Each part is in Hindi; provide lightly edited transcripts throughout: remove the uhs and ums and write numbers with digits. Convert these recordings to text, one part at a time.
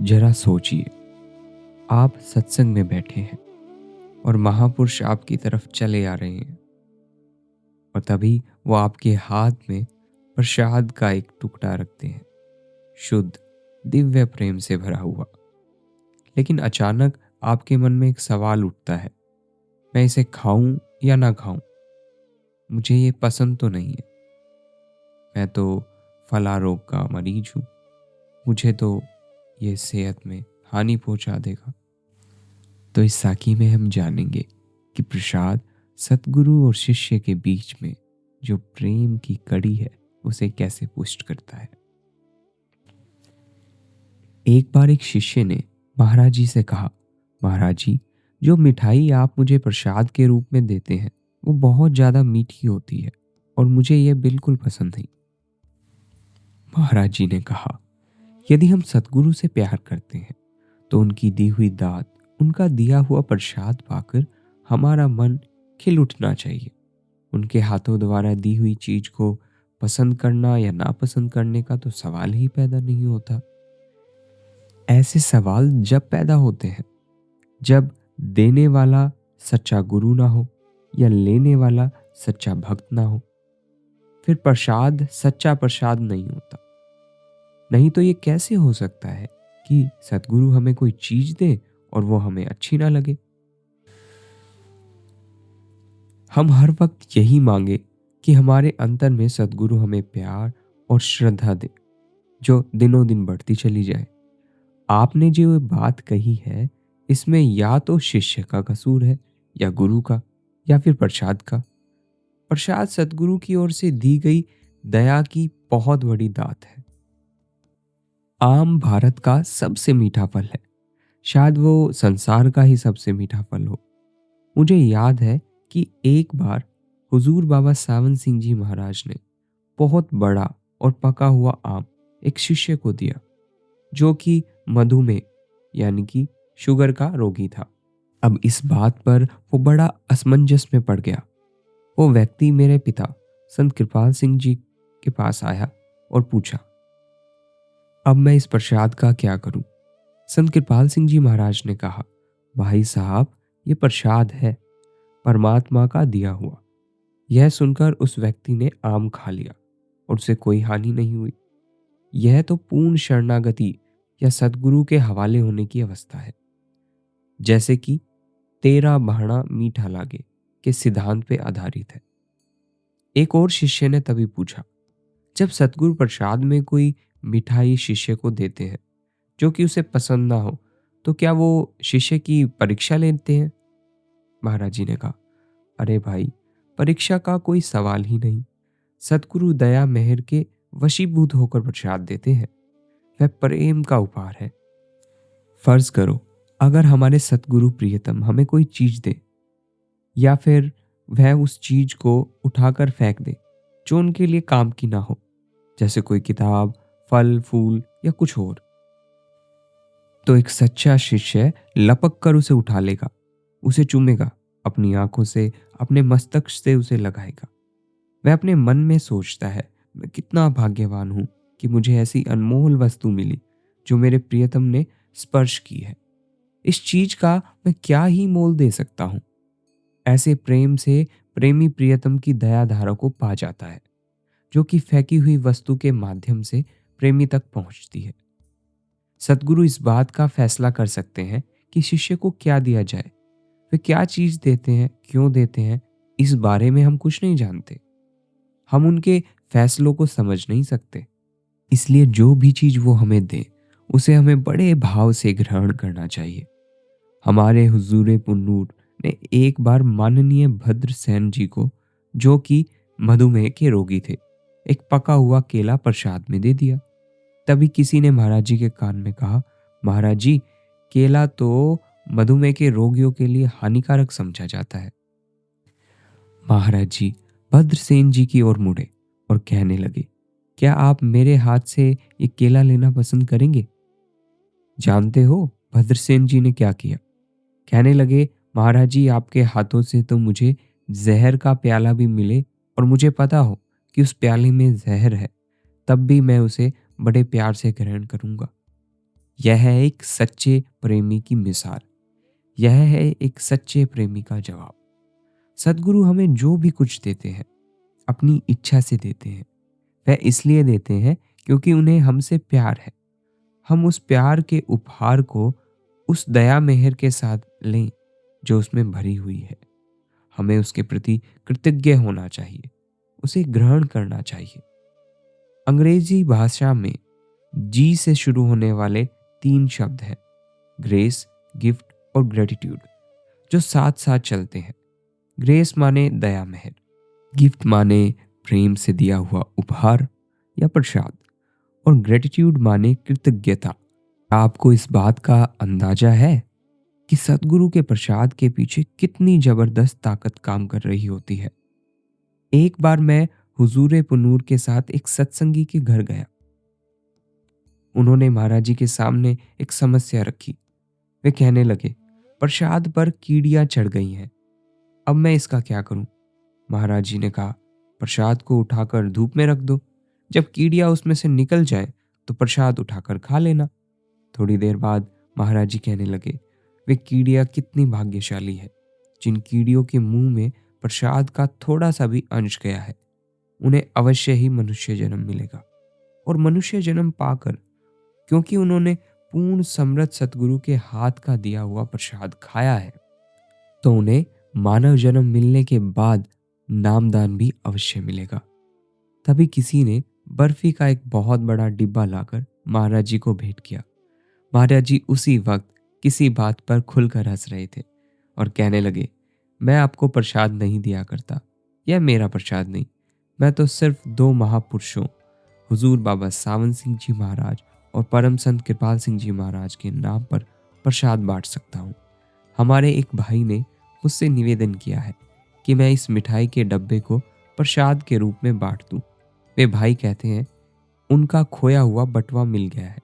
जरा सोचिए, आप सत्संग में बैठे हैं और महापुरुष आपकी तरफ चले आ रहे हैं और तभी वो आपके हाथ में प्रसाद का एक टुकड़ा रखते हैं, शुद्ध दिव्य प्रेम से भरा हुआ। लेकिन अचानक आपके मन में एक सवाल उठता है, मैं इसे खाऊं या ना खाऊं? मुझे ये पसंद तो नहीं है। मैं तो फलारोग का मरीज हूं। मुझे तो ये सेहत में हानि पहुंचा देगा। तो इस साखी में हम जानेंगे कि प्रसाद सतगुरु और शिष्य के बीच में जो प्रेम की कड़ी है उसे कैसे पुष्ट करता है। एक बार एक शिष्य ने महाराज जी से कहा, महाराज जी, जो मिठाई आप मुझे प्रसाद के रूप में देते हैं वो बहुत ज़्यादा मीठी होती है और मुझे यह बिल्कुल पसंद नहीं। महाराज जी ने कहा, यदि हम सतगुरु से प्यार करते हैं तो उनकी दी हुई दात, उनका दिया हुआ प्रसाद पाकर हमारा मन खिल उठना चाहिए। उनके हाथों द्वारा दी हुई चीज को पसंद करना या नापसंद करने का तो सवाल ही पैदा नहीं होता। ऐसे सवाल जब पैदा होते हैं जब देने वाला सच्चा गुरु ना हो या लेने वाला सच्चा भक्त ना हो। फिर प्रसाद सच्चा प्रसाद नहीं होता। नहीं तो ये कैसे हो सकता है कि सतगुरु हमें कोई चीज दे और वो हमें अच्छी ना लगे। हम हर वक्त यही मांगे कि हमारे अंतर में सतगुरु हमें प्यार और श्रद्धा दे जो दिनों दिन बढ़ती चली जाए। आपने जो ये बात कही है इसमें या तो शिष्य का कसूर है या गुरु का या फिर प्रसाद का। प्रसाद सतगुरु की ओर से दी गई दया की बहुत बड़ी दात है। आम भारत का सबसे मीठा फल है। शायद वो संसार का ही सबसे मीठा फल हो। मुझे याद है कि एक बार हुजूर बाबा सावन सिंह जी महाराज ने बहुत बड़ा और पका हुआ आम एक शिष्य को दिया जो कि मधुमेह यानी कि शुगर का रोगी था। अब इस बात पर वो बड़ा असमंजस में पड़ गया। वो व्यक्ति मेरे पिता संत कृपाल सिंह जी के पास आया और पूछा, अब मैं इस प्रसाद का क्या करूं? संत कृपाल सिंह जी महाराज ने कहा, भाई साहब, ये प्रसाद है, परमात्मा का दिया हुआ। यह सुनकर उस व्यक्ति ने आम खा लिया और उसे कोई हानि नहीं हुई। यह तो पूर्ण शरणागति या सद्गुरु के हवाले होने की अवस्था है। जैसे कि तेरा बहाना मीठा लागे के सिद्धांत पे आधारित है। एक और शिष्य ने तभी पूछा, जब सतगुरु प्रसाद में कोई मिठाई शिष्य को देते हैं जो कि उसे पसंद ना हो तो क्या वो शिष्य की परीक्षा लेते हैं? महाराज जी ने कहा, अरे भाई, परीक्षा का कोई सवाल ही नहीं। सतगुरु दया मेहर के वशीभूत होकर प्रसाद देते हैं। वह प्रेम का उपहार है। फर्ज करो अगर हमारे सतगुरु प्रियतम हमें कोई चीज दे या फिर वह उस चीज को उठाकर फेंक दे जो उनके लिए काम की ना हो, जैसे कोई किताब, फल, फूल या कुछ और, तो एक सच्चा शिष्य लपक कर उसे उठा लेगा, उसे चूमेगा, अपनी आंखों से, अपने मस्तक से उसे लगाएगा। वह अपने मन में सोचता है, मैं कितना भाग्यवान हूं कि मुझे ऐसी अनमोल वस्तु मिली जो मेरे प्रियतम ने स्पर्श की है। इस चीज का मैं क्या ही मोल दे सकता हूं। ऐसे प्रेम से प्रेमी प्रियतम की दया धारा को पा जाता है जो कि फेंकी हुई वस्तु के माध्यम से प्रेमी तक पहुंचती है। सतगुरु इस बात का फैसला कर सकते हैं कि शिष्य को क्या दिया जाए। वे क्या चीज देते हैं, क्यों देते हैं, इस बारे में हम कुछ नहीं जानते। हम उनके फैसलों को समझ नहीं सकते। इसलिए जो भी चीज वो हमें दे उसे हमें बड़े भाव से ग्रहण करना चाहिए। हमारे हुजूर पुन्नूर ने एक बार माननीय भद्रसेन जी को, जो कि मधुमेह के रोगी थे, एक पका हुआ केला प्रसाद में दे दिया। तभी किसी ने महाराज जी के कान में कहा, महाराज जी, केला तो मधुमेह के रोगियों के लिए हानिकारक समझा जाता है। महाराज जी भद्रसेन जी की ओर मुड़े और कहने लगे, क्या आप मेरे हाथ से ये केला लेना पसंद करेंगे? जानते हो भद्रसेन जी ने क्या किया? कहने लगे, महाराज जी, आपके हाथों से तो मुझे जहर का प्याला भी मिले और मुझे पता हो कि उस प्याले में जहर है, तब भी मैं उसे बड़े प्यार से ग्रहण करूंगा। यह है एक सच्चे प्रेमी की मिसाल। यह है एक सच्चे प्रेमी का जवाब। सद्गुरु हमें जो भी कुछ देते हैं अपनी इच्छा से देते हैं। वह इसलिए देते हैं क्योंकि उन्हें हमसे प्यार है। हम उस प्यार के उपहार को उस दया मेहर के साथ लें जो उसमें भरी हुई है। हमें उसके प्रति कृतज्ञ होना चाहिए, उसे ग्रहण करना चाहिए। अंग्रेजी भाषा में जी से शुरू होने वाले 3 शब्द हैं, ग्रेस, गिफ्ट और ग्रेटिट्यूड, जो साथ साथ चलते हैं। ग्रेस माने दया मेहर, गिफ्ट माने प्रेम से दिया हुआ उपहार या प्रसाद, और ग्रेटिट्यूड माने कृतज्ञता। आपको इस बात का अंदाजा है कि सतगुरु के प्रसाद के पीछे कितनी जबरदस्त ताकत काम कर रही होती है। एक बार मैं हुजूर पुनूर के साथ एक सत्संगी के घर गया। उन्होंने महाराज जी के सामने एक समस्या रखी। वे कहने लगे, प्रसाद पर कीड़ियां चढ़ गई हैं, अब मैं इसका क्या करूं? महाराज जी ने कहा, प्रसाद को उठाकर धूप में रख दो। जब कीड़ियां उसमें से निकल जाएं तो प्रसाद उठाकर खा लेना। थोड़ी देर बाद महाराज जी कहने लगे, वे कीड़ियां कितनी भाग्यशाली है जिन कीड़ियों के मुंह में प्रसाद का थोड़ा सा भी अंश गया है। उन्हें अवश्य ही मनुष्य जन्म मिलेगा, और मनुष्य जन्म पाकर क्योंकि उन्होंने पूर्ण समृद्ध सतगुरु के हाथ का दिया हुआ प्रसाद खाया है, तो उन्हें मानव जन्म मिलने के बाद नामदान भी अवश्य मिलेगा। तभी किसी ने बर्फी का एक बहुत बड़ा डिब्बा लाकर महाराज जी को भेंट किया। महाराज जी उसी वक्त किसी बात पर खुलकर हंस रहे थे और कहने लगे, मैं आपको प्रसाद नहीं दिया करता, यह मेरा प्रसाद नहीं। मैं तो सिर्फ 2 महापुरुषों हुजूर बाबा सावन सिंह जी महाराज और परम संत कृपाल सिंह जी महाराज के नाम पर प्रसाद बांट सकता हूँ। हमारे एक भाई ने मुझसे निवेदन किया है कि मैं इस मिठाई के डब्बे को प्रसाद के रूप में बांट दूं। वे भाई कहते हैं, उनका खोया हुआ बटुआ मिल गया है।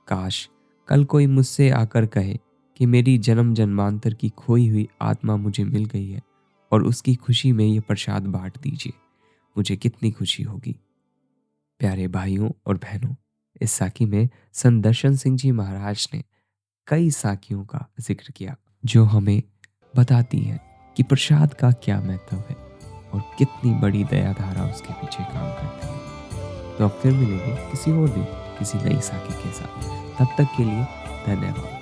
काश कल कोई मुझसे आकर कहे कि मेरी जन्म जन्मांतर की खोई हुई आत्मा मुझे मिल गई है और उसकी खुशी में ये प्रसाद बांट दीजिए, मुझे कितनी खुशी होगी। प्यारे भाइयों और बहनों, इस साखी में संत दर्शन सिंह जी महाराज ने कई साखियों का जिक्र किया जो हमें बताती है कि प्रसाद का क्या महत्व है और कितनी बड़ी दया धारा उसके पीछे काम करती है। तो अब फिर मिलेंगे किसी और दिन किसी नई साखी के साथ। तब तक के लिए धन्यवाद।